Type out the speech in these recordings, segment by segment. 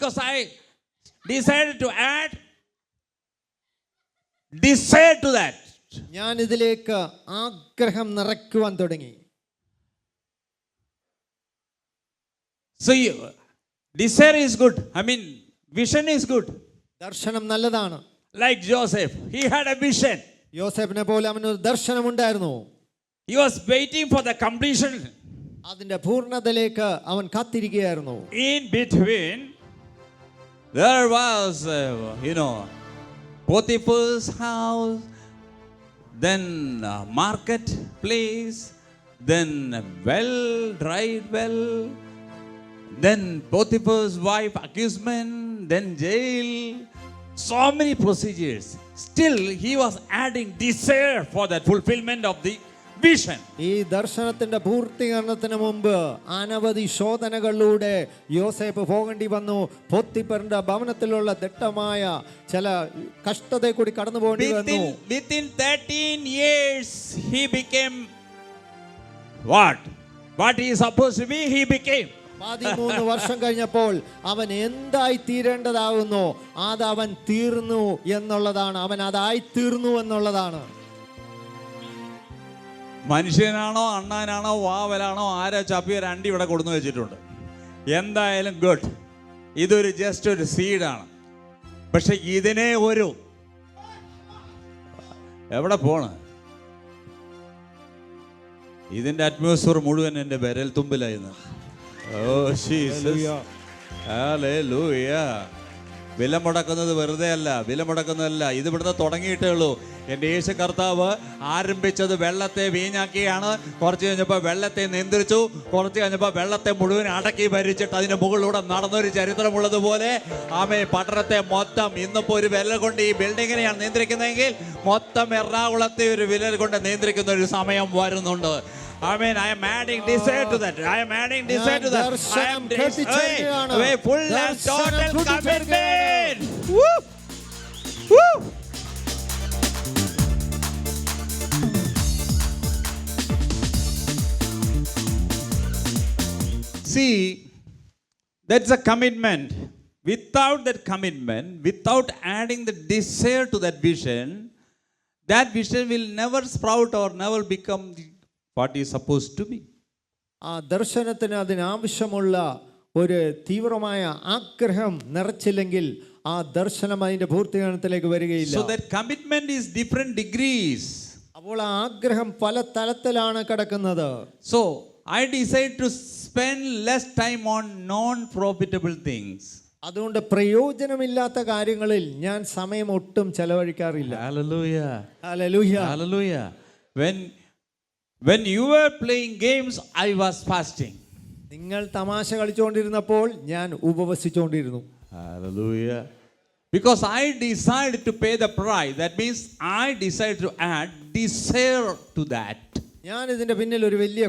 because I decided to add desire to that. ഞാൻ ഇതിലേക്ക് ആഗ്രഹം നിറയ്ക്കുവാൻ തുടങ്ങി. So desire is good. I mean, vision is good. ദർശനം നല്ലതാണ്. Like Joseph, he had a vision. യോസേഫിനെ പോലെ അവനൊരു ദർശനം ഉണ്ടായിരുന്നു. He was waiting for the completion. അതിന്റെ പൂർണ്ണതയിലേക്ക് അവൻ കാത്തിരിക്കുകയായിരുന്നു. In between, there was, Potiphar's house, then marketplace, then dried well, then Potiphar's wife accusement, then jail. So many procedures. Still, he was adding desire for that fulfillment of the vision. ഈ ദർശനത്തിന്റെ പൂർത്തീകരണത്തിന് മുമ്പ് അനവധി ശോധനകളിലൂടെ യോസേഫ് പോകേണ്ടി വന്നു. പോത്തിഫറിന്റെ ഭവനത്തിലുള്ള ദട്ടമായ ചില കഷ്ടതയെ കൂടി കടന്നു പോകേണ്ടി വന്നു. Within 13 years, he became what he is supposed to be, he became. 13 വർഷം കഴിഞ്ഞപ്പോൾ അവൻ എന്തായി തീരേണ്ടതാകുന്നു അത് അവൻ തീർന്നു എന്നുള്ളതാണ്. അവൻ അതായി തീർന്നു എന്നുള്ളതാണ്. മനുഷ്യനാണോ അണ്ണാനാണോ വാവലാണോ ആരാ ചപ്പിയ രണ്ടി ഇവിടെ കൊടുന്നു വെച്ചിട്ടുണ്ട്. എന്തായാലും ഗുഡ്. ഇതൊരു ജസ്റ്റ് ഒരു സീഡാണ്. പക്ഷെ ഇതിനെ ഒരു എവിടെ പോണ്, ഇതിന്റെ അറ്റ്മോസ്ഫിയർ മുഴുവൻ എൻ്റെ വിരൽ തുമ്പിലായിരുന്നു. Oh Jesus. Hallelujah. വില മുടക്കുന്നത് വെറുതെ അല്ല, വില മുടക്കുന്നതല്ല. ഇത് ഇവിടുന്ന് തുടങ്ങിയിട്ടേ ഉള്ളൂ. എൻ്റെ യേശു കർത്താവ് ആരംഭിച്ചത് വെള്ളത്തെ വീഞ്ഞാക്കിയാണ്. കുറച്ച് കഴിഞ്ഞപ്പോൾ വെള്ളത്തെ നിയന്ത്രിച്ചു. കുറച്ച് കഴിഞ്ഞപ്പോൾ വെള്ളത്തെ മുഴുവൻ അടക്കി ഭരിച്ചിട്ട് അതിൻ്റെ മുകളിലൂടെ നടന്നൊരു ചരിത്രമുള്ളതുപോലെ ആമേ പട്ടണത്തെ മൊത്തം ഇന്നിപ്പോൾ ഒരു വിരൽ കൊണ്ട് ഈ ബിൽഡിങ്ങിനെയാണ് നിയന്ത്രിക്കുന്നതെങ്കിൽ മൊത്തം എറണാകുളത്തെ ഒരു വിരൽ കൊണ്ട് നിയന്ത്രിക്കുന്ന ഒരു സമയം വരുന്നുണ്ട്. Amen. I am adding desire to that. I am adding desire to that. I am full and total commitment. Woo! Woo! See, that's a commitment. Without that commitment, without adding the desire to that vision will never sprout or never become what is supposed to be. ആ ദർശനത്തിന് അതിനാവശ്യമുള്ള ഒരു തീവ്രമായ ആഗ്രഹം നിറച്ചില്ലെങ്കിൽ ആ ദർശനം അതിന്റെ പൂർത്തീകരണത്തിലേക്ക് വരികയില്ല. So that commitment is different degrees. അപ്പോൾ ആ ആഗ്രഹം പല തലത്തിലാണ് കിടക്കുന്നത്. So I decide to spend less time on non-profitable things. അതുകൊണ്ട് പ്രയോജനമില്ലാത്ത കാര്യങ്ങളിൽ ഞാൻ സമയം ഒട്ടും ചെലവഴിക്കാറില്ല. Hallelujah. Hallelujah. Hallelujah. When you were playing games, I was fasting. നിങ്ങൾ തമാശ കളിച്ചുകൊണ്ടിരുന്നപ്പോൾ ഞാൻ ഉപവസിച്ചുകൊണ്ടിരുന്നു. Hallelujah. Because I decided to pay the price. That means I decided to add desire to that. ഞാൻ ഇതിന്റെ പിന്നിൽ ഒരു വലിയ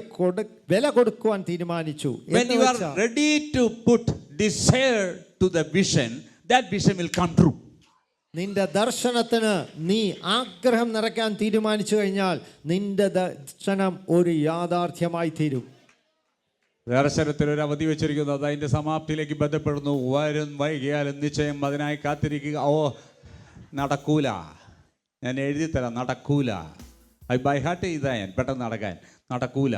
വില കൊടുക്കുവാൻ തീരുമാനിച്ചു. When you are ready to put desire to the vision, that vision will come true. നിന്റെ ദർശനത്തിന് നീ ആഗ്രഹം നിറയ്ക്കാൻ തീരുമാനിച്ചു കഴിഞ്ഞാൽ നിന്റെ ദർശനം ഒരു യാഥാർത്ഥ്യമായി തീരും. ദർശനത്തിൽ ഒരു അവധി വെച്ചിരിക്കുന്നു. അത് അതിന്റെ സമാപ്തിയിലേക്ക് ബന്ധപ്പെടുന്നു. വരും വൈകിയാലും നിശ്ചയം അതിനായി കാത്തിരിക്കുക. നടക്കൂല, ഞാൻ എഴുതി തരാം, നടക്കൂല. ബൈ ഹാർട്ട് ചെയ്താ ഞാൻ പെട്ടെന്ന് നടക്കൂല.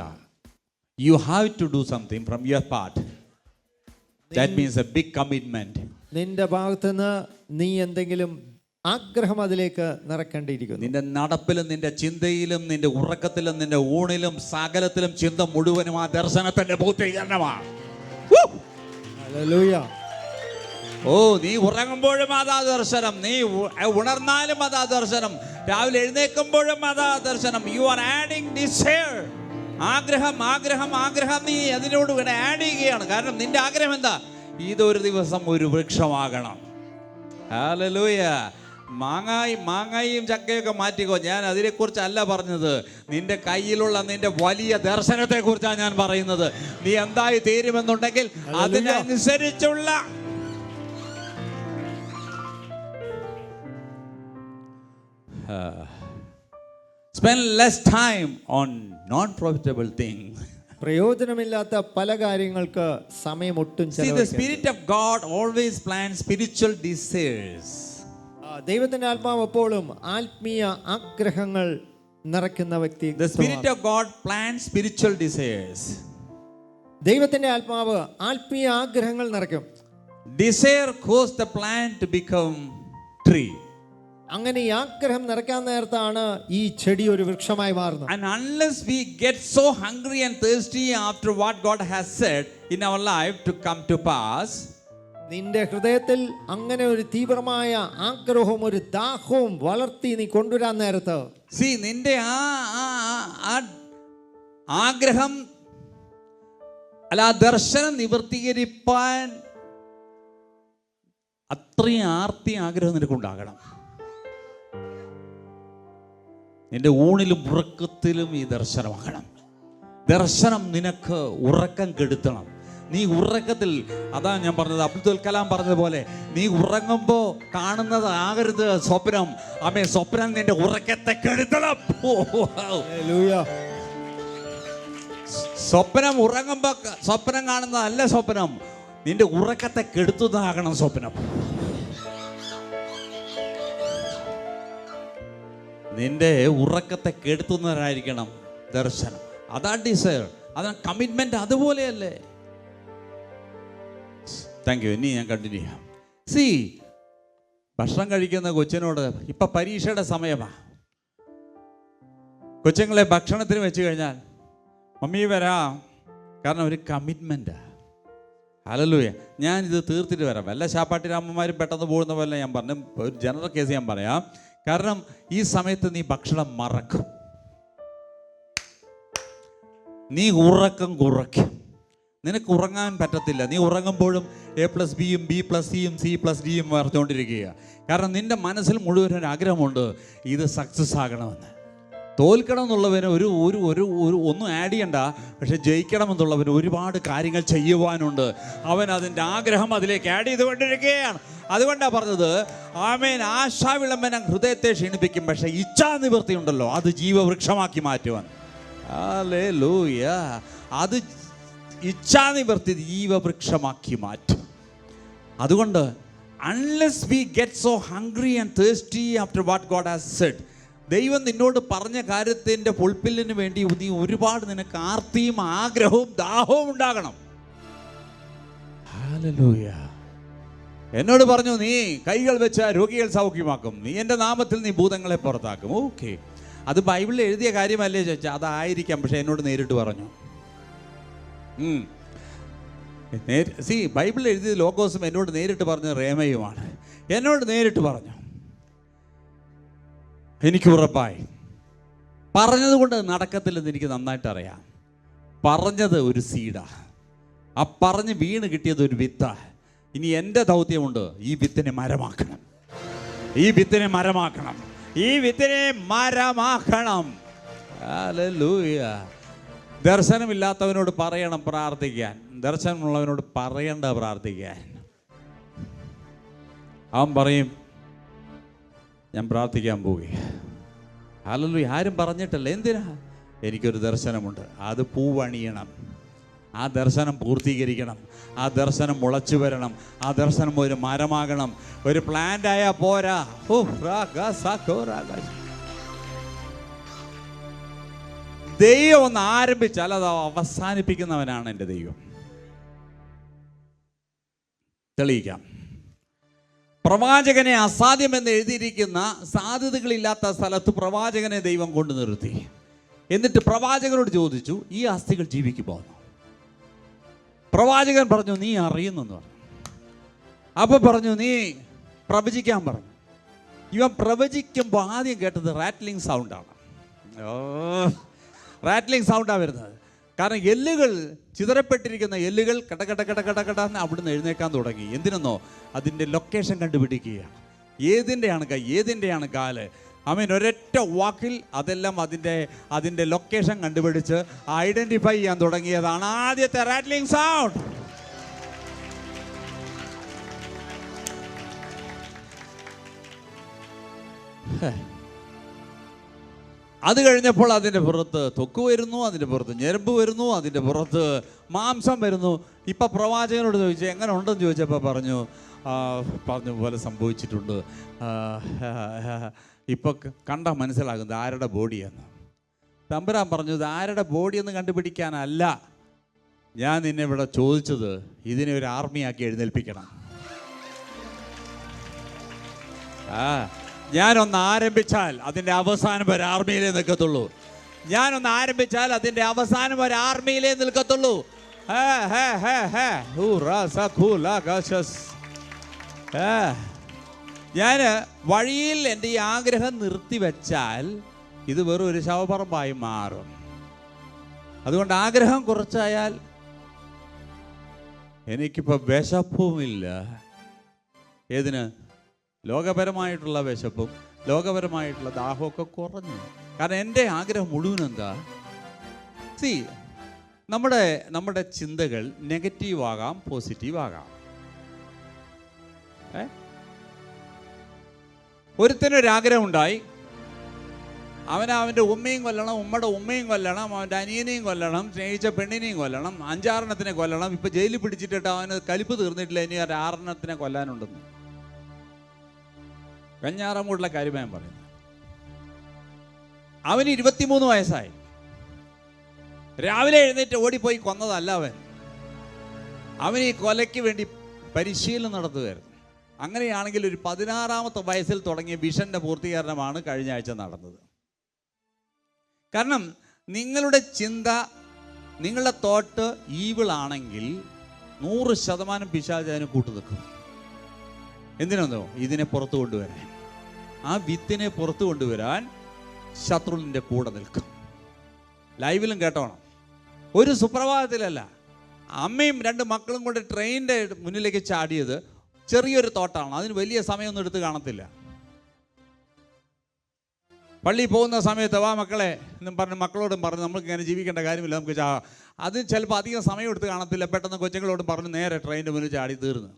You have to do something from your part. That means a big commitment. നിന്റെ ഭാഗത്തുനിന്ന് നീ എന്തെങ്കിലും ആഗ്രഹം അതിലേക്ക് നിറക്കേണ്ടിയിരിക്കുന്നു. നിന്റെ നടപ്പിലും നിന്റെ ചിന്തയിലും നിന്റെ ഉറക്കത്തിലും നിന്റെ ഊണിലും സകലത്തിലും ചിന്ത മുഴുവനും ആ ദർശനത്തിന്റെ പൂർത്തീകരണമാണ്. ഹല്ലേലൂയ. നീ ഉറങ്ങുമ്പോഴും അതാ ദർശനം, നീ ഉണർന്നാലും അതാ ദർശനം, രാവിലെ എഴുന്നേൽക്കുമ്പോഴും അതാ ദർശനം. You are adding desire. ആഗ്രഹം നീ അതിനോട് കൂടെ ആഡ് ചെയ്യുകയാണ്. കാരണം നിന്റെ ആഗ്രഹം എന്താ? ഇതൊരു ദിവസം ഒരു വൃക്ഷമാകണം. ഹല്ലേലൂയ. മാങ്ങായും ചക്കയൊക്കെ മാറ്റിക്കോ. ഞാൻ അതിനെക്കുറിച്ചല്ല പറഞ്ഞത്. നിന്റെ കയ്യിലുള്ള നിന്റെ വലിയ ദർശനത്തെ കുറിച്ചാണ് ഞാൻ പറയുന്നത്. നീ എന്തായി തീരുമെന്നുണ്ടെങ്കിൽ അതിനനുസരിച്ചുള്ള spend less time on non-profitable things. പ്രയോജനമില്ലാത്ത പല കാര്യങ്ങൾക്ക് സമയം ഒട്ടും See, the ചെലവഴിക്കരുത്. Spirit of God always plans spiritual desires. ദൈവത്തിന്റെ ആത്മാവ് എപ്പോഴും ആത്മീയ ആഗ്രഹങ്ങൾ നിറയ്ക്കുന്ന വ്യക്തി. The Spirit of God plans spiritual desires. ദൈവത്തിന്റെ ആത്മാവ് ആത്മീയ ആഗ്രഹങ്ങൾ നിറയ്ക്കും. Desire caused the plant to become tree. അങ്ങനെ ഈ ആഗ്രഹം നിറയ്ക്കാൻ നേരത്താണ് ഈ ചെടി ഒരു വൃക്ഷമായി മാറുന്നത്. And unless we get so hungry and thirsty after what God has said in our life to come to pass, നിന്റെ ഹൃദയത്തിൽ അങ്ങനെ ഒരു തീവ്രമായ ആഗ്രഹവും ഒരു ദാഹവും വളർത്തി നീ കൊണ്ടുവരാൻ നേരത്ത് see, നിന്റെ ആഗ്രഹം അല്ല ആ ദർശനം നിവർത്തീകരിപ്പാൻ അത്രയും ആർത്തി ആഗ്രഹം നിനക്കുണ്ടാകണം. നിന്റെ ഊണിലും ഉറക്കത്തിലും ഈ ദർശനമാകണം. ദർശനം നിനക്ക് ഉറക്കം കെടുത്തണം. നീ ഉറക്കത്തിൽ, അതാ ഞാൻ പറഞ്ഞത്, അബ്ദുൽ കലാം പറഞ്ഞതുപോലെ, നീ ഉറങ്ങുമ്പോ കാണുന്നത് ആകരുത് സ്വപ്നം. ആമേ, സ്വപ്നം നിന്റെ ഉറക്കത്തെ കെടുത്തണം. സ്വപ്നം ഉറങ്ങുമ്പോ സ്വപ്നം കാണുന്നതല്ല സ്വപ്നം, നിന്റെ ഉറക്കത്തെ കെടുത്തുന്നതാകണം സ്വപ്നം. നിന്റെ ഉറക്കത്തെ കെടുത്തുന്നവരായിരിക്കണം ദർശനം. അതാ ഡിസയർ, അതാണ് കമ്മിറ്റ്മെന്റ്. അതുപോലെയല്ലേ? Thank you. ഇനി ഞാൻ കണ്ടിന്യൂ ചെയ്യാം. സി, ഭക്ഷണം കഴിക്കുന്ന കൊച്ചിനോട് ഇപ്പൊ പരീക്ഷയുടെ സമയമാണ്. കൊച്ചുങ്ങളെ ഭക്ഷണത്തിന് വെച്ച് കഴിഞ്ഞാൽ മമ്മി വരാം, കാരണം ഒരു കമ്മിറ്റ്മെന്റാ. ഹല്ലേലൂയ. ഞാനിത് തീർത്തിട്ട് വരാം. വല്ല ശാപ്പാട്ടിരാമ്മമാരും പെട്ടെന്ന് പോകുന്ന പോലെ ഞാൻ പറഞ്ഞു, ഒരു ജനറൽ കേസ് ഞാൻ പറയാം. കാരണം ഈ സമയത്ത് നീ ഭക്ഷണം മറക്കും, നീ ഉറക്കം കുറയ്ക്കും, നിനക്ക് ഉറങ്ങാൻ പറ്റത്തില്ല. നീ ഉറങ്ങുമ്പോഴും A+Bയും B+Cയും C+Dയും പറഞ്ഞുകൊണ്ടിരിക്കുക. കാരണം നിന്റെ മനസ്സിൽ മുഴുവൻ ഒരു ആഗ്രഹമുണ്ട്, ഇത് സക്സസ് ആകണമെന്ന്. തോൽക്കണം എന്നുള്ളവന് ഒരു ഒരു ഒരു ഒരു ഒന്നും ആഡ് ചെയ്യണ്ട, പക്ഷെ ജയിക്കണമെന്നുള്ളവന് ഒരുപാട് കാര്യങ്ങൾ ചെയ്യുവാനുണ്ട്. അവൻ അതിൻ്റെ ആഗ്രഹം അതിലേക്ക് ആഡ് ചെയ്തുകൊണ്ടിരിക്കുകയാണ്. അതുകൊണ്ടാണ് പറഞ്ഞത്, ആമേൻ, ആശാവിളംബനം ഹൃദയത്തെ ക്ഷീണിപ്പിക്കും, പക്ഷെ ഇച്ഛാനിവൃത്തി ഉണ്ടല്ലോ അത് ജീവവൃക്ഷമാക്കി മാറ്റുവാൻ. ഹല്ലേലൂയ. അത് ഇച്ഛാനിവൃത്തി ജീവവൃക്ഷമാക്കി മാറ്റും. അതുകൊണ്ട് unless we get so hungry and thirsty after what God has Z, ദൈവം നിന്നോട് പറഞ്ഞ കാര്യത്തിൻ്റെ ഫുൾഫില്ലിന് വേണ്ടി നീ ഒരുപാട് നിനക്ക് ആർത്തിയും ആഗ്രഹവും ദാഹവും ഉണ്ടാകണം. ഹല്ലേലൂയ. എന്നോട് പറഞ്ഞു, നീ കൈകൾ വെച്ച രോഗികൾ സൗഖ്യമാക്കും, നീ എൻ്റെ നാമത്തിൽ നീ ഭൂതങ്ങളെ പുറത്താക്കും. ഓക്കെ, അത് ബൈബിളിൽ എഴുതിയ കാര്യമല്ലേ ചോദിച്ചാൽ അതായിരിക്കാം, പക്ഷെ എന്നോട് നേരിട്ട് പറഞ്ഞു. സി, ബൈബിളിൽ എഴുതിയത് ലോഗോസും എന്നോട് നേരിട്ട് പറഞ്ഞ റേമയുമാണ്. എന്നോട് നേരിട്ട് പറഞ്ഞു, എനിക്ക് ഉറപ്പായി. പറഞ്ഞത് കൊണ്ട് നടക്കത്തില്ലെന്ന് എനിക്ക് നന്നായിട്ട് അറിയാം. പറഞ്ഞത് ഒരു സീഡാ, ആ പറഞ്ഞ് വീണ് കിട്ടിയത് ഒരു വിത്താ. ഇനി എൻ്റെ ദൗത്യമുണ്ട്, ഈ വിത്തിനെ മരമാക്കണം, ഈ വിത്തിനെ മരമാക്കണം, ഈ വിത്തിനെ മരമാക്കണം. ഹല്ലേലൂയ. ദർശനമില്ലാത്തവനോട് പറയണം പ്രാർത്ഥിക്കാൻ, ദർശനമുള്ളവനോട് പറയണ്ട പ്രാർത്ഥിക്കാൻ. അവൻ പറയും, ഞാൻ പ്രാർത്ഥിക്കാൻ പോവുക. ഹല്ലേലൂയ. ആരും പറഞ്ഞിട്ടല്ല. എന്തിനാ? എനിക്കൊരു ദർശനമുണ്ട്, അത് പൂവണിയണം, ആ ദർശനം പൂർത്തീകരിക്കണം, ആ ദർശനം മുളച്ചു വരണം, ആ ദർശനം ഒരു മരമാകണം. ഒരു പ്ലാന്റ് ആയാൽ പോരാ. ദൈവം ഒന്ന് ആരംഭിച്ചാൽ അത് അവസാനിപ്പിക്കുന്നവനാണ് എൻ്റെ ദൈവം. തെളിയിക്കാം. പ്രവാചകനെ അസാധ്യമെന്ന് എഴുതിയിരിക്കുന്ന സാധ്യതകളില്ലാത്ത സ്ഥലത്ത് പ്രവാചകനെ ദൈവം കൊണ്ടു നിർത്തി. എന്നിട്ട് പ്രവാചകനോട് ചോദിച്ചു, ഈ അസ്ഥികൾ ജീവിക്കുമോ? പ്രവാചകൻ പറഞ്ഞു, നീ അറിയുന്നെന്ന് പറഞ്ഞു. അപ്പോൾ പറഞ്ഞു, നീ പ്രവചിക്കാൻ പറഞ്ഞു. ഇവൻ പ്രവചിക്കുമ്പോൾ ആദ്യം കേട്ടത് റാറ്റ്ലിംഗ് സൗണ്ടാണ്. റാറ്റ്ലിംഗ് സൗണ്ടാണ് വരുന്നത്. കാരണം എല്ലുകൾ, ചിതറപ്പെട്ടിരിക്കുന്ന എല്ലുകൾ കടകടന്ന് അവിടുന്ന് എഴുന്നേക്കാൻ തുടങ്ങി. എന്തിനെന്നോ? അതിൻ്റെ ലൊക്കേഷൻ കണ്ടുപിടിക്കുകയാണ്. ഏതിൻ്റെയാണ് കൈ, ഏതിൻ്റെയാണ് കാല്. ആമേൻ. ഒരൊറ്റ വാക്കിൽ അതെല്ലാം അതിൻ്റെ ലൊക്കേഷൻ കണ്ടുപിടിച്ച് ഐഡൻറ്റിഫൈ ചെയ്യാൻ തുടങ്ങിയതാണ് ആദ്യത്തെ റാറ്റ്ലിംഗ് സൗണ്ട്. അത് കഴിഞ്ഞപ്പോൾ അതിൻ്റെ പുറത്ത് ത്വക്ക് വരുന്നു, അതിൻ്റെ പുറത്ത് ഞരമ്പ് വരുന്നു, അതിൻ്റെ പുറത്ത് മാംസം വരുന്നു. ഇപ്പം പ്രവാചകനോട് ചോദിച്ചു എങ്ങനെ ഉണ്ടെന്ന് ചോദിച്ചപ്പോൾ പറഞ്ഞ പോലെ സംഭവിച്ചിട്ടുണ്ട്. ഇപ്പോൾ കണ്ടാൽ മനസ്സിലാകുന്നത് ആരുടെ ബോഡിയെന്ന്. തമ്പുരാൻ പറഞ്ഞു, ഇത് ആരുടെ ബോഡിയെന്ന് കണ്ടുപിടിക്കാനല്ല ഞാൻ നിന്നെ ഇവിടെ ചോദിച്ചത്, ഇതിനെ ഒരു ആർമിയാക്കി എഴുന്നേൽപ്പിക്കണം. ഞാനൊന്ന് ആരംഭിച്ചാൽ അതിൻ്റെ അവസാനം ഒരു ആർമിയിലേ നിൽക്കത്തുള്ളൂ. ഞാനൊന്ന് ആരംഭിച്ചാൽ അതിൻ്റെ അവസാനം ഒരു ആർമിയിലേ നിൽക്കത്തുള്ളൂ. ഞാൻ വഴിയിൽ എൻ്റെ ഈ ആഗ്രഹം നിർത്തിവെച്ചാൽ ഇത് വെറും ഒരു ശവപ്പറമ്പായി മാറും. അതുകൊണ്ട് ആഗ്രഹം കുറച്ചായാൽ എനിക്കിപ്പോൾ വിശപ്പുമില്ല. ഏതിന്? ലോകപരമായിട്ടുള്ള വിശപ്പും ലോകപരമായിട്ടുള്ള ദാഹമൊക്കെ കുറഞ്ഞു. കാരണം എൻ്റെ ആഗ്രഹം മുഴുവൻ എന്താ? നമ്മുടെ ചിന്തകൾ നെഗറ്റീവ് ആകാം, പോസിറ്റീവ് ആകാം. ഒരുത്തനൊരാഗ്രഹം ഉണ്ടായി, അവൻ്റെ ഉമ്മയും കൊല്ലണം, ഉമ്മയുടെ ഉമ്മയും കൊല്ലണം, അവൻ്റെ അനിയനെയും കൊല്ലണം, സ്നേഹിച്ച പെണ്ണിനെയും കൊല്ലണം, 5-6 കൊല്ലണം. ഇപ്പം ജയിലിൽ പിടിച്ചിട്ടിട്ട് അവന് കലിപ്പ് തീർന്നിട്ടില്ല, ഇനി ഒരു 6 കൊല്ലാനുണ്ടെന്ന്. കഞ്ഞാറമൂടുള്ള കാര്യം ഞാൻ പറയുന്നത്. അവന് 23 വയസ്സായി. രാവിലെ എഴുന്നേറ്റ് ഓടിപ്പോയി കൊന്നതല്ല അവൻ ഈ കൊലയ്ക്ക് വേണ്ടി പരിശീലനം നടത്തുകയായിരുന്നു. അങ്ങനെയാണെങ്കിൽ ഒരു 16-ാമത്തെ വയസ്സിൽ തുടങ്ങിയ വിഷന്റെ പൂർത്തീകരണമാണ് കഴിഞ്ഞ ആഴ്ച നടന്നത്. കാരണം നിങ്ങളുടെ ചിന്ത, നിങ്ങളുടെ തോട്ട് ഈവിളാണെങ്കിൽ 100% പിശാച് അതിന് കൂട്ടുനിൽക്കും. എന്തിനാന്നോ? ഇതിനെ പുറത്തു കൊണ്ടുവരാൻ. ആ വിത്തിനെ പുറത്തു കൊണ്ടുവരാൻ ശത്രുവിൻ്റെ കൂടെ നിൽക്കും. ലൈവിലും കേട്ടോണം. ഒരു സുപ്രഭാതത്തിലല്ല, അമ്മയും 2 മക്കളും കൊണ്ട് ട്രെയിനിൻ്റെ മുന്നിലേക്ക് ചാടിയത് ചെറിയൊരു തോട്ടാണ്. അതിന് വലിയ സമയമൊന്നും എടുത്ത് കാണത്തില്ല. പള്ളിയിൽ പോകുന്ന സമയത്ത് വാ മക്കളെ എന്നും പറഞ്ഞ് മക്കളോടും പറഞ്ഞ് നമുക്ക് ഇങ്ങനെ ജീവിക്കേണ്ട കാര്യമില്ല, നമുക്ക് അത് ചിലപ്പോൾ അധികം സമയം എടുത്ത് കാണത്തില്ല. പെട്ടെന്ന് കൊച്ചുങ്ങളോടും പറഞ്ഞ് നേരെ ട്രെയിനിൻ്റെ മുന്നിൽ ചാടി തീർന്ന്.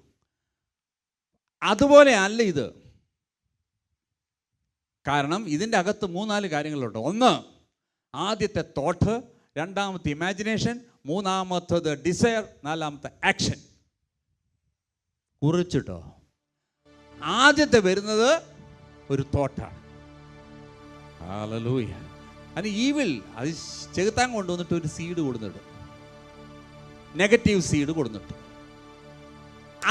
അതുപോലെ അല്ല ഇത്. കാരണം ഇതിൻ്റെ അകത്ത് 3-4 കാര്യങ്ങളുണ്ട്. ഒന്ന്, ആദ്യത്തെ തോട്ട്, രണ്ടാമത്തെ ഇമാജിനേഷൻ, മൂന്നാമത്തത് ഡിസയർ, 4-ാമത്തെ ആക്ഷൻ. കുറിച്ചിട്ടോ ആദ്യത്തെ വരുന്നത് ഒരു തോട്ടാണ്. ഹല്ലേലൂയ. അത് ഈവിൽ അത് ചെകുത്താൻ കൊണ്ടുവന്നിട്ട് ഒരു സീഡ് കൊടുത്തിട്ട്, നെഗറ്റീവ് സീഡ് കൊടുത്തിട്ട്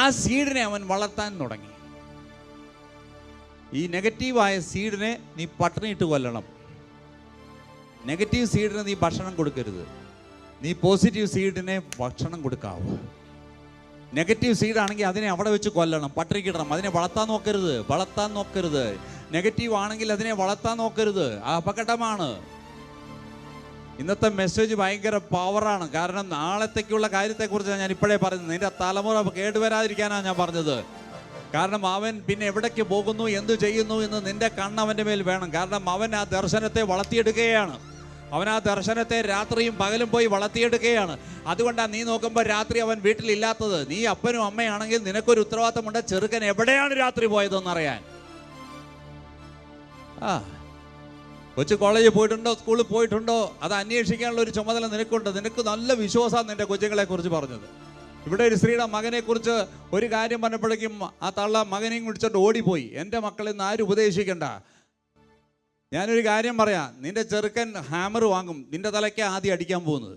ആ സീഡിനെ അവൻ വളർത്താൻ തുടങ്ങി. ഈ നെഗറ്റീവായ സീഡിനെ നീ പട്ടിണിയിട്ട് കൊല്ലണം. നെഗറ്റീവ് സീഡിന് നീ ഭക്ഷണം കൊടുക്കരുത്. നീ പോസിറ്റീവ് സീഡിനെ ഭക്ഷണം കൊടുക്കാവൂ. നെഗറ്റീവ് സീഡാണെങ്കിൽ അതിനെ അവിടെ വെച്ച് കൊല്ലണം, പട്ടിണിക്കിടണം. അതിനെ വളർത്താൻ നോക്കരുത്. നെഗറ്റീവ് ആണെങ്കിൽ അതിനെ വളർത്താൻ നോക്കരുത്. ആ അപകടമാണ്. ഇന്നത്തെ മെസ്സേജ് ഭയങ്കര പവറാണ്. കാരണം നാളത്തേക്കുള്ള കാര്യത്തെക്കുറിച്ചാണ് ഞാൻ ഇപ്പോഴേ പറയുന്നത്. നിന്റെ തലമുറ കേടുവരാതിരിക്കാനാണ് ഞാൻ പറഞ്ഞത്. കാരണം അവൻ പിന്നെ എവിടേക്ക് പോകുന്നു, എന്തു ചെയ്യുന്നു എന്ന് നിന്റെ കണ്ണ് അവൻ്റെ മേൽ വേണം. കാരണം അവൻ ആ ദർശനത്തെ വളർത്തിയെടുക്കുകയാണ്. അവൻ ആ ദർശനത്തെ രാത്രിയും പകലും പോയി വളർത്തിയെടുക്കുകയാണ്. അതുകൊണ്ടാണ് നീ നോക്കുമ്പോൾ രാത്രി അവൻ വീട്ടിലില്ലാത്തത്. നീ അപ്പനും അമ്മയാണെങ്കിൽ നിനക്കൊരു ഉത്തരവാദിത്തമുണ്ട്. ചെറുക്കൻ എവിടെയാണ് രാത്രി പോയതെന്നറിയാൻ. കൊച്ചു കോളേജിൽ പോയിട്ടുണ്ടോ, സ്കൂളിൽ പോയിട്ടുണ്ടോ, അത് അന്വേഷിക്കാനുള്ള ഒരു ചുമതല നിനക്കുണ്ട്. നിനക്ക് നല്ല വിശ്വാസമാണ് നിന്റെ കൊച്ചുങ്ങളെ കുറിച്ച് പറഞ്ഞത്. ഇവിടെ ഒരു സ്ത്രീയുടെ മകനെ കുറിച്ച് ഒരു കാര്യം പറഞ്ഞപ്പോഴേക്കും ആ തള്ള മകനെയും വിളിച്ചോണ്ട് ഓടിപ്പോയി. എൻ്റെ മക്കളിൽ നിന്ന് ആരും ഉപദേശിക്കണ്ട. ഞാനൊരു കാര്യം പറയാം, നിന്റെ ചെറുക്കൻ ഹാമർ വാങ്ങും, നിന്റെ തലയ്ക്ക് ആദ്യം അടിക്കാൻ പോകുന്നത്.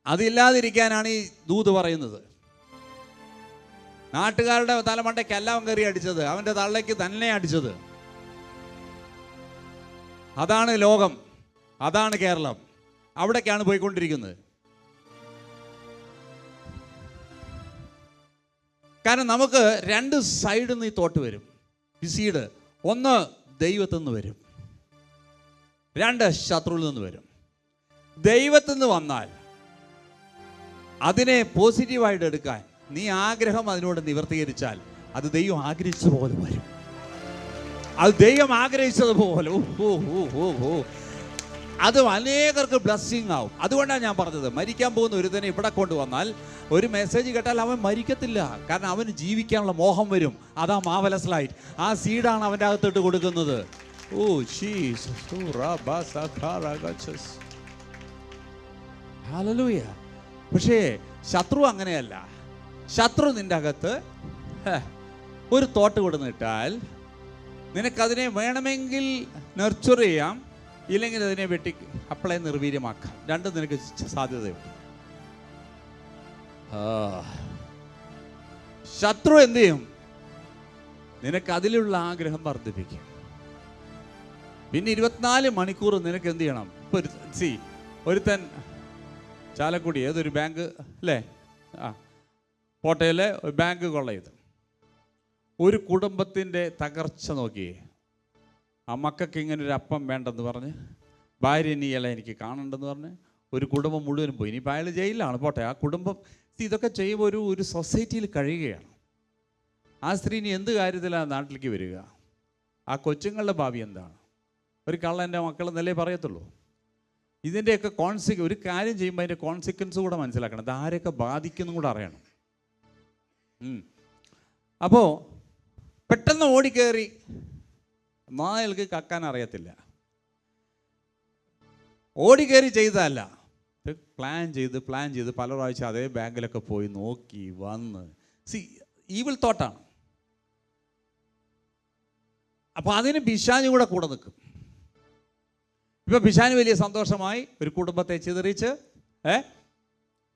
അതില്ലാതിരിക്കാനാണ് ഈ ദൂത് പറയുന്നത്. നാട്ടുകാരുടെ തലമണ്ടയ്ക്ക് എല്ലാം കയറി അടിച്ചത്, അവൻ്റെ തള്ളയ്ക്ക് തന്നെ അടിച്ചത്. അതാണ് ലോകം, അതാണ് കേരളം. അവിടേക്കാണ് പോയിക്കൊണ്ടിരിക്കുന്നത്. കാരണം നമുക്ക് 2 സൈഡിൽ നിന്ന് ഈ തോട്ട് വരും, സീഡ്. ഒന്ന് ദൈവത്തിൽ നിന്ന് വരും, 2 ശത്രുവിൽ നിന്ന് വരും. ദൈവത്തിൽ നിന്ന് വന്നാൽ അതിനെ പോസിറ്റീവായിട്ട് എടുക്കാൻ നീ ആഗ്രഹം അതിനോട് നിവർത്തീകരിച്ചാൽ അത് ദൈവം ആഗ്രഹിച്ചതുപോലെ വരും. അത് ദൈവം ആഗ്രഹിച്ചതുപോലെ അത് അനേകർക്ക് ബ്ലെസ്സിങ് ആവും. അതുകൊണ്ടാണ് ഞാൻ പറഞ്ഞത്, മരിക്കാൻ പോകുന്ന ഒരുത്തനെ ഇവിടെ കൊണ്ടുവന്നാൽ ഒരു മെസ്സേജ് കേട്ടാൽ അവൻ മരിക്കത്തില്ല. കാരണം അവന് ജീവിക്കാനുള്ള മോഹം വരും. അതാ മാർവലസ് ലൈറ്റ്. ആ സീഡാണ് അവൻ്റെ അകത്തിട്ട് കൊടുക്കുന്നത്. Oh Jesus. ഓ റബസഖറഗച്ചസ്. ഹല്ലേലൂയ. പക്ഷേ ശത്രു അങ്ങനെയല്ല. ശത്രു നിന്റെ അകത്ത് ഒരു തോട്ട് കൊടുന്നിട്ടാൽ നിനക്കതിനെ വേണമെങ്കിൽ നർച്ചർ ചെയ്യാം, ഇല്ലെങ്കിൽ അതിനെ വെട്ടി അപ്പളെ നിർവീര്യമാക്കാം. രണ്ടും നിനക്ക് സാധ്യതയുണ്ട്. ശത്രു എന്ത് ചെയ്യും? നിനക്ക് അതിലുള്ള ആഗ്രഹം വർദ്ധിപ്പിക്കും. പിന്നെ 24 മണിക്കൂർ നിനക്ക് എന്ത് ചെയ്യണം? ഇപ്പോൾ ഒരുത്തൻ ചാലക്കുടി ഏതൊരു ബാങ്ക് അല്ലേ, കോട്ടയിലെ ബാങ്ക് കൊള്ള ചെയ്തു. ഒരു കുടുംബത്തിൻ്റെ തകർച്ച നോക്കിയേ. ആ മക്കൾക്ക് ഇങ്ങനെ ഒരു അപ്പം വേണ്ടെന്ന് പറഞ്ഞ്, ഭാര്യ ഇനിയല്ല എനിക്ക് കാണണ്ടെന്ന് പറഞ്ഞ് ഒരു കുടുംബം മുഴുവനും പോയി. ഇനിയിപ്പോൾ അയാൾ ജയിലിലാണ്, പോട്ടെ. ആ കുടുംബം ഇതൊക്കെ ചെയ്യുമ്പോൾ ഒരു സൊസൈറ്റിയിൽ കഴിയുകയാണ്. ആ സ്ത്രീ ഇനി എന്ത് കാര്യത്തിലാണ് നാട്ടിലേക്ക് വരിക? ആ കൊച്ചുങ്ങളുടെ ഭാവി എന്താണ്? ഒരു കള്ളൻ്റെ മക്കൾ എന്നല്ലേ പറയത്തുള്ളൂ. ഇതിൻ്റെയൊക്കെ ഒരു കാര്യം ചെയ്യുമ്പോൾ അതിൻ്റെ കോൺസിക്വൻസ് കൂടെ മനസ്സിലാക്കണം. ഇത് ആരെയൊക്കെ ബാധിക്കുന്നു കൂടെ അറിയണം. അപ്പോൾ പെട്ടെന്ന് ഓടിക്കയറി, നായകൾക്ക് കക്കാൻ അറിയത്തില്ല, ഓടിക്കയറി ചെയ്തതല്ല, പ്ലാൻ ചെയ്ത് പല പ്രാവശ്യം അതേ ബാങ്കിലൊക്കെ പോയി നോക്കി വന്ന്. ഈവിൾ തോട്ടാണ്. അപ്പോൾ അതിന് പിശാച് കൂടെ നിൽക്കും. ഇപ്പം പിശാച് വലിയ സന്തോഷമായി ഒരു കുടുംബത്തെ ചിതറിച്ച്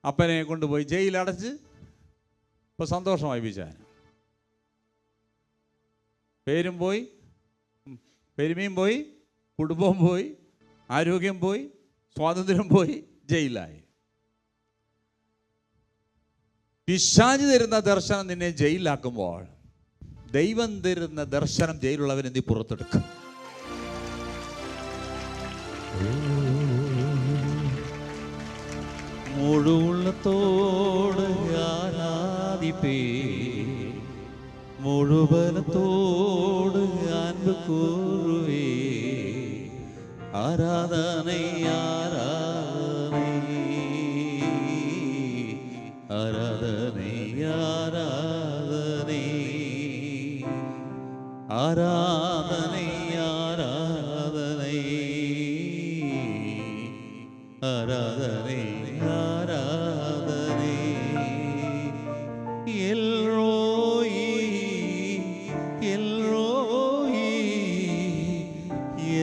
അപ്പനെ കൊണ്ടുപോയി ജയിലടച്ച് ഇപ്പോൾ സന്തോഷമായി പിശാച്. പേരും പോയി, പെരുമയും പോയി, കുടുംബവും പോയി, ആരോഗ്യം പോയി, സ്വാതന്ത്ര്യം പോയി, ജയിലായി. പിശാച് തരുന്ന ദർശനം നിന്നെ ജയിലിലാക്കുമ്പോൾ ദൈവം തരുന്ന ദർശനം ജയിലുള്ളവനെ നീ പുറത്തെടുക്കും. മുഴുവള്ളത്തോട് ആരാധിപ്പേ, മുഴുവനത്തോട് അൻപ് കൂറുവേ, ആരാധനൈ ആരാധനൈ ആരാധനൈ ആരാധനൈ ആരാധനൈ ആരാധനൈ ആരാധനൈ ആരാധനൈ. എൽറോയി എൽറോയി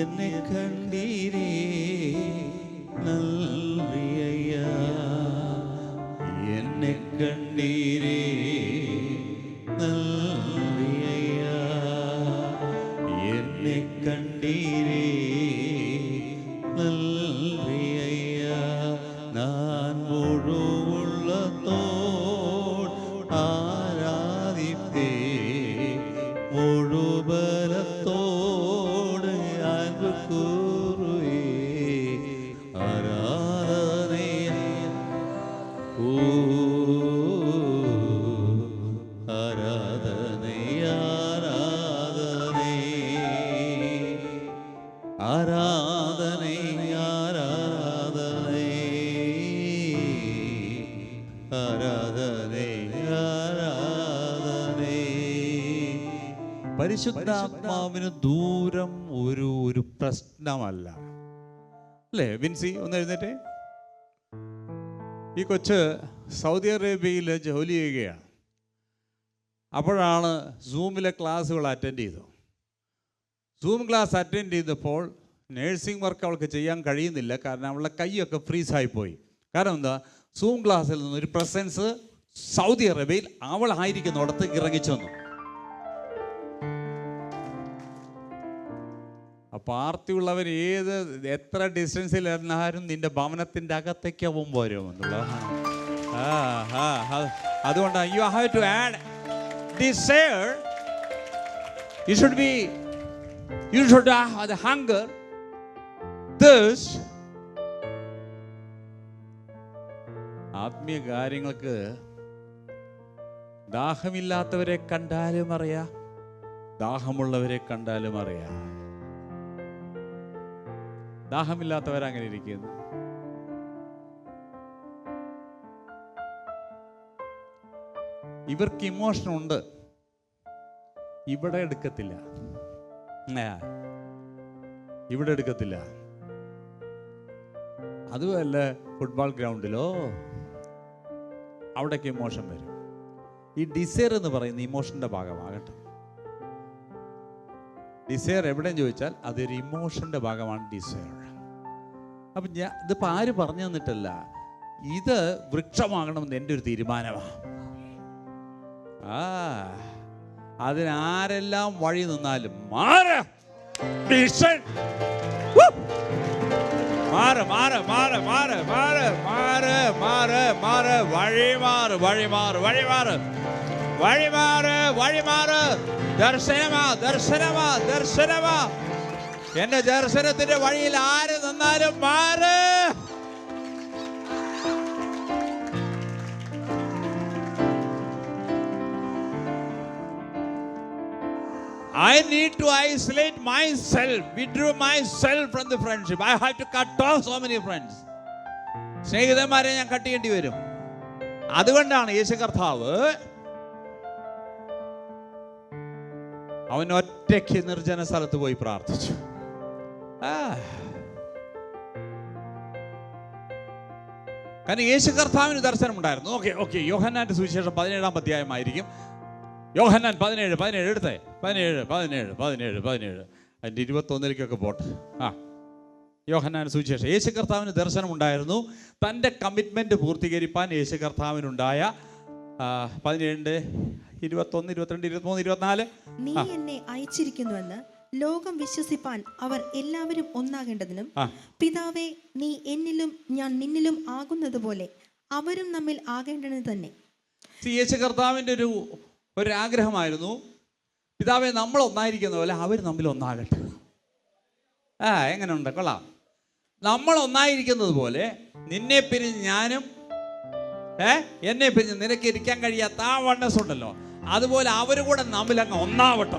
എന്നെ കണ്ടീരേ നല്ലിയ, എന്നെ കണ്ടീരേ നല്ലിയ, എന്നെ കണ്ടീരേ നല്ലിയ. ഞാൻ മുഴുവുള്ളത്തോട് ആരാധിപ്പേ, മുഴുവനത്തോട് അൻപ് കൂറുവേ, ആരാധനൈ ആരാധനൈ ആരാധനൈ ആരാധനൈ ആരാധനൈ ആരാധനൈ ആരാധനൈ. പരിശുദ്ധാത്മാവിന് ദൂരം ഒരു പ്രശ്നമല്ല അല്ലേ? വിൻസി ഒന്ന് എഴുന്നേറ്റേ. ഈ കൊച്ച് സൗദി അറേബ്യയിൽ ജോലി ചെയ്യുകയാണ്. അപ്പോഴാണ് സൂമിലെ ക്ലാസ്സുകൾ അറ്റൻഡ് ചെയ്തു. സൂം ക്ലാസ് അറ്റൻഡ് ചെയ്തപ്പോൾ നേഴ്സിംഗ് വർക്ക് അവൾക്ക് ചെയ്യാൻ കഴിയുന്നില്ല. കാരണം അവളുടെ കൈയൊക്കെ ഫ്രീസായിപ്പോയി. കാരണം എന്താ? സൂം ക്ലാസ്സിൽ നിന്നൊരു പ്രസൻസ് സൗദി അറേബ്യയിൽ അവളായിരിക്കുന്നിടത്ത് ഇറങ്ങിച്ചു വന്നു. അപ്പോൾ ആർത്തിയുള്ളവർ എത്ര ഡിസ്റ്റൻസിൽ ഇരുന്നാലും നിന്റെ ഭവനത്തിൻ്റെ അകത്തേക്ക് പോകുമ്പോൾ വരും എന്നുള്ളതാണ്. അതുകൊണ്ടാണ് you have to add desire. You should have the hunger, thirst. ആത്മീയ കാര്യങ്ങൾക്ക് ദാഹമില്ലാത്തവരെ കണ്ടാലും അറിയാം, ദാഹമുള്ളവരെ കണ്ടാലും അറിയാം. ദാഹമില്ലാത്തവരങ്ങനെ ഇരിക്കുന്നു. ഇവർക്ക് ഇമോഷൻ ഉണ്ട്, ഇവിടെ എടുക്കത്തില്ല. ഇവിടെ എടുക്കത്തില്ല. അതുമല്ല ഫുട്ബോൾ ഗ്രൗണ്ടിലോ അവിടേക്ക് ഇമോഷൻ വരും. ഈ ഡിസയർ എന്ന് പറയുന്ന ഇമോഷൻ്റെ ഭാഗമാകട്ടെ. ഡിസയർ എവിടെയെന്ന് ചോദിച്ചാൽ അതൊരു ഇമോഷൻ്റെ ഭാഗമാണ് ഡിസയർ. അപ്പം ഇതിപ്പോൾ ആര് പറഞ്ഞു തന്നിട്ടല്ല, ഇത് വൃക്ഷമാകണമെന്ന് എൻ്റെ ഒരു തീരുമാനമാണ്. അതിനാരെല്ലാം വഴി നിന്നാലും മാറ് മാറ് മാറ് മാറ് മാറ് മാറ് മാറ് മാറ് മാറ് വഴി മാറ് വഴി മാറ് വഴി മാറ് വഴി മാറ് വഴി മാറ്. ദർശനമാ ദർശനമാ ദർശനമാ. എന്റെ ദർശനത്തിന്റെ വഴിയിൽ ആര് നിന്നാലും മാറ്. I need to isolate myself, withdraw myself from the friendship. I have to cut off so many friends. സ്നേഹിതന്മാരെ ഞാൻ കട്ട് ചെയ്യേണ്ടി വരും. അതുകൊണ്ടാണ് യേശു കർത്താവ് അവൻ ഒറ്റയ്ക്ക് നിർജ്ജന സ്ഥലത്ത് പോയി പ്രാർത്ഥിച്ചു. കാരണം യേശു കർത്താവിന് ദർശനമുണ്ടായിരുന്നു. ഓക്കെ യോഹന്നാന്റെ സുവിശേഷം 17-ാം അധ്യായമായിരിക്കും. യോഹന്നാൻ 17 എടുത്തേ. 17 അതിൻ്റെ 21 പോട്ടെ. യോഹന്നാൻ സുവിശേഷം. യേശു കർത്താവിന് ദർശനമുണ്ടായിരുന്നു. തൻ്റെ കമ്മിറ്റ്മെൻറ്റ് പൂർത്തീകരിപ്പാൻ യേശു കർത്താവിനുണ്ടായ 17, 21, 22, 23, 24. നീ എന്നെ അയച്ചിരിക്കുന്നുവെന്ന് ലോകം വിശ്വസിപ്പാൻ അവർ എല്ലാവരും ഒന്നാകേണ്ടതിനും പിതാവേ നീ എന്നിലും ഞാൻ നിന്നിലും ആകുന്നത് പോലെ അവരും നമ്മിൽ ആകേണ്ടത് തന്നെ. യേശു കർത്താവിൻ്റെ ഒരു ആഗ്രഹമായിരുന്നു, പിതാവേ നമ്മൾ ഒന്നായിരിക്കുന്ന പോലെ അവർ തമ്മിൽ ഒന്നാകട്ടെ. എങ്ങനെയുണ്ട്? കൊള്ളാം. നമ്മൾ ഒന്നായിരിക്കുന്നത് പോലെ നിന്നെ പിരിഞ്ഞ് ഞാനും എന്നെ പിരിഞ്ഞ് നിനക്ക് ഇരിക്കാൻ കഴിയാത്ത ആ വണ്ണസ് ഉണ്ടല്ലോ, അതുപോലെ അവരും കൂടെ നമ്മിലങ്ങ് ഒന്നാവട്ടെ.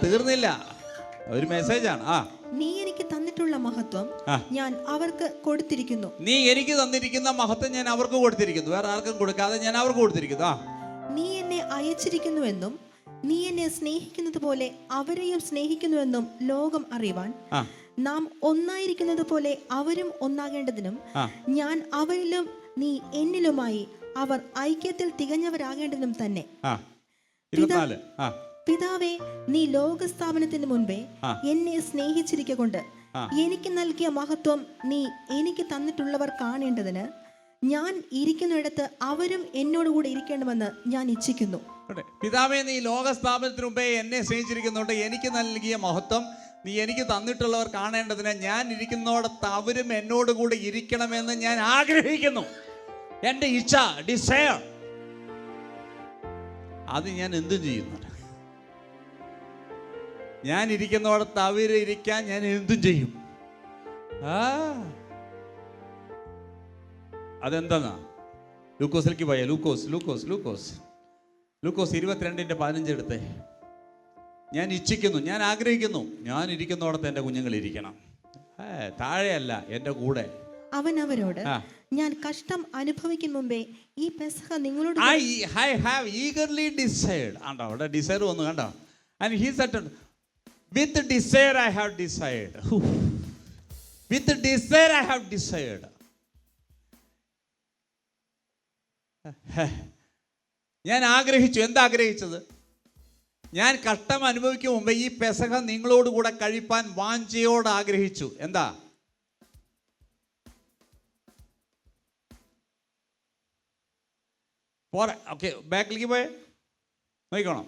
തീർന്നില്ല, ഒരു മെസ്സേജാണ്. നീ എനിക്ക് തന്നിട്ടുള്ള മഹത്വം ഞാൻ അവർക്ക് കൊടുത്തിരിക്കുന്നു. നീ എനിക്ക് തന്നിരിക്കുന്ന മഹത്വം ഞാൻ അവർക്ക് കൊടുത്തിരിക്കുന്നു. വേറെ ആർക്കും കൊടുക്കാതെ ഞാൻ അവർക്ക് കൊടുത്തിരിക്കുന്നു. നീ എന്നെ അയച്ചിരിക്കുന്നുവെന്നും നീ എന്നെ സ്നേഹിക്കുന്നത് പോലെ അവരെയും സ്നേഹിക്കുന്നുവെന്നും ലോകം അറിയുവാൻ നാം ഒന്നായിരിക്കുന്നത് പോലെ അവരും ഒന്നാകേണ്ടതിനും ഞാൻ അവരിലും നീ എന്നിലുമായി അവർ ഐക്യത്തിൽ തികഞ്ഞവരാകേണ്ടതിനും തന്നെ. പിതാവേ നീ ലോകസ്ഥാപനത്തിന് മുൻപേ എന്നെ സ്നേഹിച്ചിരിക്കൊണ്ട് എനിക്ക് നൽകിയ മഹത്വം നീ എനിക്ക് തന്നിട്ടുള്ളവർ കാണേണ്ടതിന് ഞാൻ ഇരിക്കുന്നിടത്ത് അവരും എന്നോടുകൂടെ ഇരിക്കണമെന്ന് ഞാൻ ഇച്ഛിക്കുന്നു. പിതാവേ നീ ലോകസ്ഥാപനത്തിന് മുമ്പേ എന്നെ സ്നേഹിച്ചിരിക്കുന്നുണ്ട് എനിക്ക് നൽകിയ മഹത്വം നീ എനിക്ക് തന്നിട്ടുള്ളവർ കാണേണ്ടതിന് ഞാൻ ഇരിക്കുന്നിടത്ത് അവരും എന്നോടുകൂടെ ഇരിക്കണമെന്ന് ഞാൻ ആഗ്രഹിക്കുന്നു. എൻ്റെ ഇച്ഛ, ഡിസയർ, അത് ഞാൻ എന്തും ചെയ്യുന്നുണ്ട്. ഞാൻ ഇരിക്കുന്നിടത്ത് അവർ ഇരിക്കാൻ ഞാൻ എന്തും ചെയ്യും. അതെന്താ? ലൂക്കോസിലേക്ക് പോയ ലൂക്കോസ് 22:15 എടുത്തേ. ഞാൻ ഇച്ഛിക്കുന്നു, ഞാൻ ആഗ്രഹിക്കുന്നു, ഞാൻ ഇരിക്കുന്നിടത്ത് എൻ്റെ കുഞ്ഞുങ്ങൾ ഇരിക്കണം. താഴെയല്ല, എൻ്റെ കൂടെ. അവൻ അവരോട് ഞാൻ കഷ്ടം അനുഭവിക്കും മുമ്പേ ഈ പെസഹ നിങ്ങളോട് I have eagerly desired. അവിടെ ഡിസയർ വന്നു കണ്ടോ? And he said, with desire I have desired. With desire I have desired. ഞാൻ ആഗ്രഹിച്ചു. എന്താ ആഗ്രഹിച്ചത്? ഞാൻ കഷ്ടം അനുഭവിക്കും മുമ്പേ ഈ പെസഹ നിങ്ങളോടുകൂടെ കഴിപ്പാൻ വാഞ്ചയോട് ആഗ്രഹിച്ചു. എന്താ? പോരാ. ഓക്കെ, ബാക്കിലേക്ക് പോയേ നോക്കണം.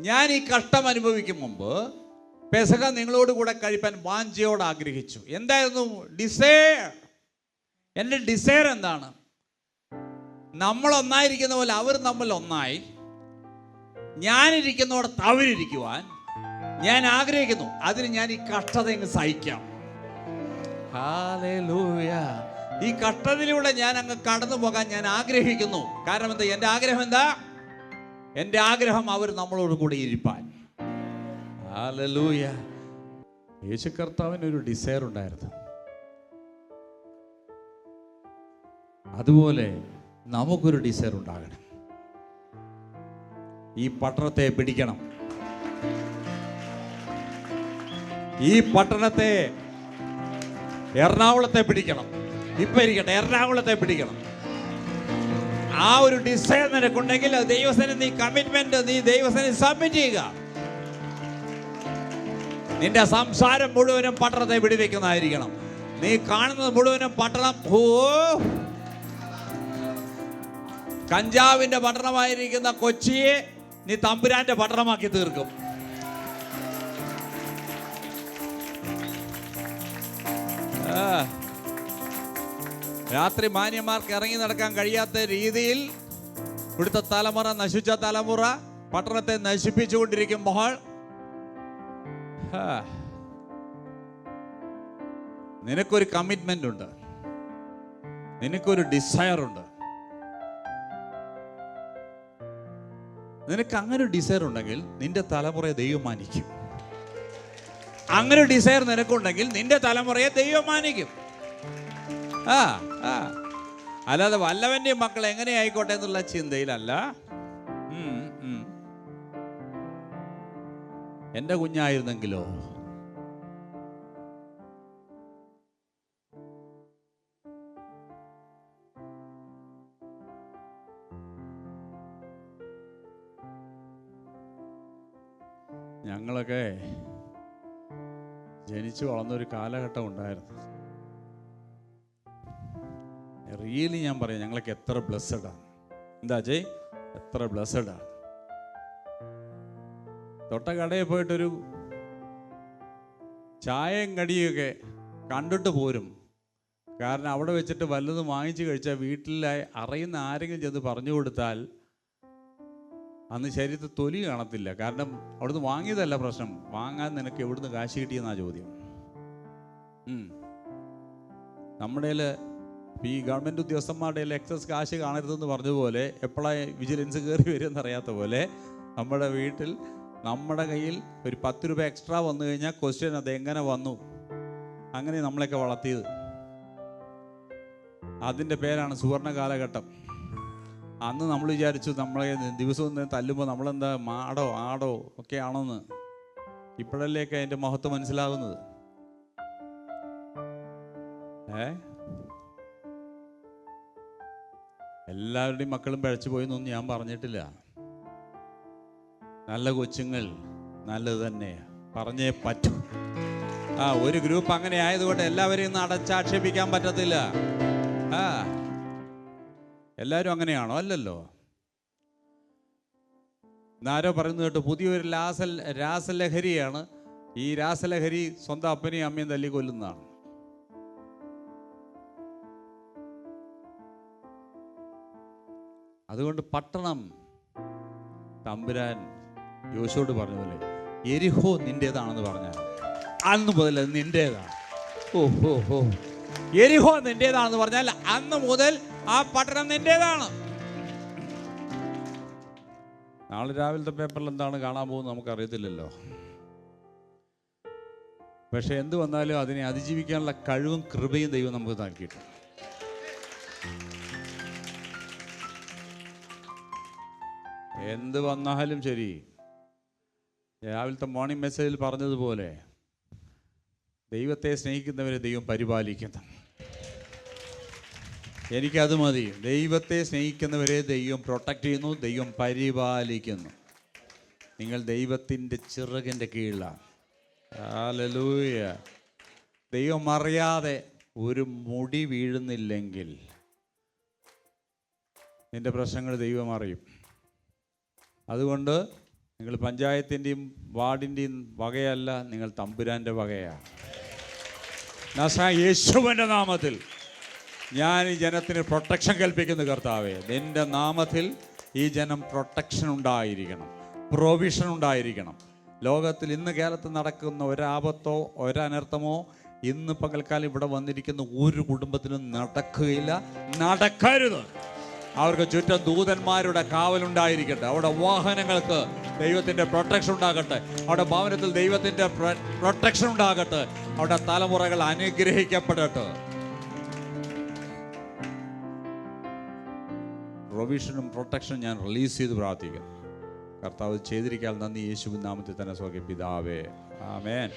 ഞാൻ ഈ കഷ്ടം അനുഭവിക്കും മുമ്പ് പെസഹ നിങ്ങളോടുകൂടെ കഴിപ്പാൻ വാഞ്ചയോട് ആഗ്രഹിച്ചു. എന്തായിരുന്നു ഡിസയർ? എൻ്റെ ഡിസയർ എന്താണ്? നമ്മൾ ഒന്നായിരിക്കുന്ന പോലെ അവർ നമ്മൾ ഒന്നായി ഞാനിരിക്കുന്നോടത്ത് അവരിയ്ക്കുവാൻ ഞാൻ ആഗ്രഹിക്കുന്നു. അതിന് ഞാൻ ഈ കഷ്ടത അങ്ങ് സഹിക്കാം. ഹല്ലേലൂയ. ഈ കഷ്ടതയിലൂടെ ഞാൻ അങ്ങ് കടന്നു പോകാൻ ഞാൻ ആഗ്രഹിക്കുന്നു. കാരണം എന്താ? എൻ്റെ ആഗ്രഹം എന്താ? എൻ്റെ ആഗ്രഹം അവർ നമ്മളോട് കൂടെ ഇരിപ്പാൻ. ഹല്ലേലൂയ. യേശു കർത്താവിന് ഒരു ഡിസയർ ഉണ്ടായിരുന്നു. അതുപോലെ നമുക്കൊരു ഡിസയർ ഉണ്ടാകണം. ഈ പട്ടണത്തെ പിടിക്കണം. ഈ പട്ടണത്തെ, എറണാകുളത്തെ പിടിക്കണം. ഇപ്പൊ ഇരിക്കട്ടെ, എറണാകുളത്തെ പിടിക്കണം. ആ ഒരു ഡിസൈർ നിനക്കുണ്ടെങ്കിൽ ദൈവസേന നീ കമ്മിറ്റ്മെന്റ്, നീ ദൈവസേന സബ്മിറ്റ് ചെയ്യുക. നിന്റെ സംസാരം മുഴുവനും പട്ടണത്തെ പിടിവെക്കുന്നതായിരിക്കണം. നീ കാണുന്നത് മുഴുവനും പട്ടണം. കഞ്ചാവിന്റെ പട്ടണമായിരിക്കുന്ന കൊച്ചിയെ നീ തമ്പുരാന്റെ പട്ടണമാക്കി തീർക്കും. രാത്രി മാന്യന്മാർക്ക് ഇറങ്ങി നടക്കാൻ കഴിയാത്ത രീതിയിൽ ഇവിടുത്തെ തലമുറ, നശിച്ച തലമുറ പട്ടണത്തെ നശിപ്പിച്ചുകൊണ്ടിരിക്കുമ്പോൾ നിനക്കൊരു കമ്മിറ്റ്മെന്റ് ഉണ്ട്, നിനക്കൊരു ഡിസയർ ഉണ്ട്. നിനക്ക് അങ്ങനെ ഒരു ഡിസയർ ഉണ്ടെങ്കിൽ നിന്റെ തലമുറയെ ദൈവം മാനിക്കും. അങ്ങനെ ഒരു ഡിസയർ നിനക്കുണ്ടെങ്കിൽ നിന്റെ തലമുറയെ ദൈവം മാനിക്കും. അല്ലാതെ വല്ലവന്റെ മക്കൾ എങ്ങനെ ആയിക്കോട്ടെ എന്നുള്ള ചിന്തയിലല്ല. എന്റെ കുഞ്ഞായിരുന്നെങ്കിലോ, ഞങ്ങളൊക്കെ ജനിച്ചു വളർന്നൊരു കാലഘട്ടം ഉണ്ടായിരുന്നു. റിയലി ഞാൻ പറയാം, ഞങ്ങളൊക്കെ എത്ര ബ്ലെസ്സഡാണ്. എന്താ ജയ്, എത്ര ബ്ലെസ്സഡാണ്. തൊട്ട കടയിൽ പോയിട്ടൊരു ചായയും കടിയൊക്കെ കണ്ടിട്ട് പോരും. കാരണം അവിടെ വെച്ചിട്ട് വല്ലതും വാങ്ങിച്ചു കഴിച്ചാൽ വീട്ടിൽ അറിയുന്ന ആരെങ്കിലും ചെന്ന് പറഞ്ഞു കൊടുത്താൽ അന്ന് ശരീരത്തിൽ തൊലി കാണത്തില്ല. കാരണം അവിടുന്ന് വാങ്ങിയതല്ല പ്രശ്നം, വാങ്ങാൻ നിനക്ക് എവിടുന്ന് കാശ് കിട്ടിയെന്നാ ചോദ്യം. നമ്മുടെ ഈ ഗവൺമെൻറ് ഉദ്യോഗസ്ഥന്മാരുടെ എക്സസ് കാശ് കാണരുതെന്ന് പറഞ്ഞതുപോലെ എപ്പോഴാണ് വിജിലൻസ് കയറി വരുമെന്നറിയാത്ത പോലെ നമ്മുടെ വീട്ടിൽ നമ്മുടെ കയ്യിൽ ഒരു 10 രൂപ എക്സ്ട്രാ വന്നു കഴിഞ്ഞാൽ ക്വസ്റ്റ്യൻ അത് എങ്ങനെ വന്നു. അങ്ങനെ നമ്മളെയൊക്കെ വളർത്തിയത്. അതിൻ്റെ പേരാണ് സുവർണ കാലഘട്ടം. അന്ന് നമ്മൾ വിചാരിച്ചു നമ്മളെ ദിവസവും തല്ലുമ്പോൾ നമ്മളെന്താ മാടോ ആടോ ഒക്കെ ആണോന്ന്. ഇപ്പോഴല്ലേക്ക് അതിൻ്റെ മഹത്വം മനസ്സിലാകുന്നത്. എല്ലാവരുടെയും മക്കളും പിഴച്ചു പോയെന്നൊന്നും ഞാൻ പറഞ്ഞിട്ടില്ല. നല്ല കൊച്ചുങ്ങൾ നല്ലത് തന്നെ പറഞ്ഞേ പറ്റൂ. ഒരു ഗ്രൂപ്പ് അങ്ങനെ ആയതുകൊണ്ട് എല്ലാവരെയും ഒന്നും അടച്ചാക്ഷേപിക്കാൻ പറ്റത്തില്ല. എല്ലാവരും അങ്ങനെയാണോ? അല്ലല്ലോ. ആരോ പറയുന്നത് കേട്ടു, പുതിയൊരു രാസലഹരിയാണ്. ഈ രാസലഹരി സ്വന്തം അപ്പനെയും അമ്മയും തല്ലി കൊല്ലുന്നതാണ്. അതുകൊണ്ട് പട്ടണം, തമ്പുരാൻ യോശുവോട് പറഞ്ഞ പോലെ യെരിഹോ നിന്റേതാണെന്ന് പറഞ്ഞാൽ അന്ന് മുതൽ അത് നിന്റേതാണ്. യെരിഹോ നിന്റേതാണെന്ന് പറഞ്ഞാൽ അന്ന് മുതൽ ആ പട്ടണം നിന്റേതാണ്. നാളെ രാവിലത്തെ പേപ്പറിൽ എന്താണ് കാണാൻ പോകുന്നത് നമുക്കറിയത്തില്ലല്ലോ. പക്ഷെ എന്ത് വന്നാലും അതിനെ അതിജീവിക്കാനുള്ള കഴിവും കൃപയും ദൈവം നമുക്ക് നൽകിയിട്ടുണ്ട്. എന്ത് വന്നാലും ശരി, രാവിലത്തെ മോർണിംഗ് മെസ്സേജിൽ പറഞ്ഞതുപോലെ ദൈവത്തെ സ്നേഹിക്കുന്നവരെ ദൈവം പരിപാലിക്കുന്നു. എനിക്കത് മതി. ദൈവത്തെ സ്നേഹിക്കുന്നവരെ ദൈവം പ്രൊട്ടക്റ്റ് ചെയ്യുന്നു, ദൈവം പരിപാലിക്കുന്നു. നിങ്ങൾ ദൈവത്തിൻ്റെ ചിറകിൻ്റെ കീഴിലാണ്. ഹല്ലേലൂയ. ദൈവം അറിയാതെ ഒരു മുടി വീഴുന്നില്ലെങ്കിൽ നിൻ്റെ പ്രശ്നങ്ങൾ ദൈവം അറിയും. അതുകൊണ്ട് നിങ്ങൾ പഞ്ചായത്തിൻ്റെയും വാർഡിൻ്റെയും വകയല്ല, നിങ്ങൾ തമ്പുരാൻ്റെ വകയാണ്. യേശുവിൻ്റെ നാമത്തിൽ ഞാൻ ഈ ജനത്തിന് പ്രൊട്ടക്ഷൻ കൽപ്പിക്കുന്നു. കർത്താവേ, നിൻ്റെ നാമത്തിൽ ഈ ജനം പ്രൊട്ടക്ഷൻ ഉണ്ടായിരിക്കണം, പ്രൊവിഷൻ ഉണ്ടായിരിക്കണം. ലോകത്തിൽ ഇന്ന് കേരളത്തിൽ നടക്കുന്ന ഒരാപത്തോ ഒരനർത്ഥമോ ഇന്ന് പകൽക്കാലം ഇവിടെ വന്നിരിക്കുന്ന ഒരു കുടുംബത്തിനും നടക്കുകയില്ല, നടക്കരുത്. അവർക്ക് ചുറ്റും ദൂതന്മാരുടെ കാവലുണ്ടായിരിക്കട്ടെ. അവിടെ വാഹനങ്ങൾക്ക് ദൈവത്തിൻ്റെ പ്രൊട്ടക്ഷൻ ഉണ്ടാകട്ടെ. അവിടെ ഭവനത്തിൽ ദൈവത്തിൻ്റെ പ്രൊട്ടക്ഷൻ ഉണ്ടാകട്ടെ. അവിടെ തലമുറകൾ അനുഗ്രഹിക്കപ്പെടട്ടെ. പ്രൊവിഷനും പ്രൊട്ടക്ഷനും ഞാൻ റിലീസ് ചെയ്ത് പ്രാർത്ഥിക്കുന്നു. കർത്താവ് ചെയ്തിരിക്കാൻ നന്ദി. യേശുവിൻ നാമത്തിൽ തന്നെ സ്വർഗ്ഗ പിതാവേ, ആമേൻ.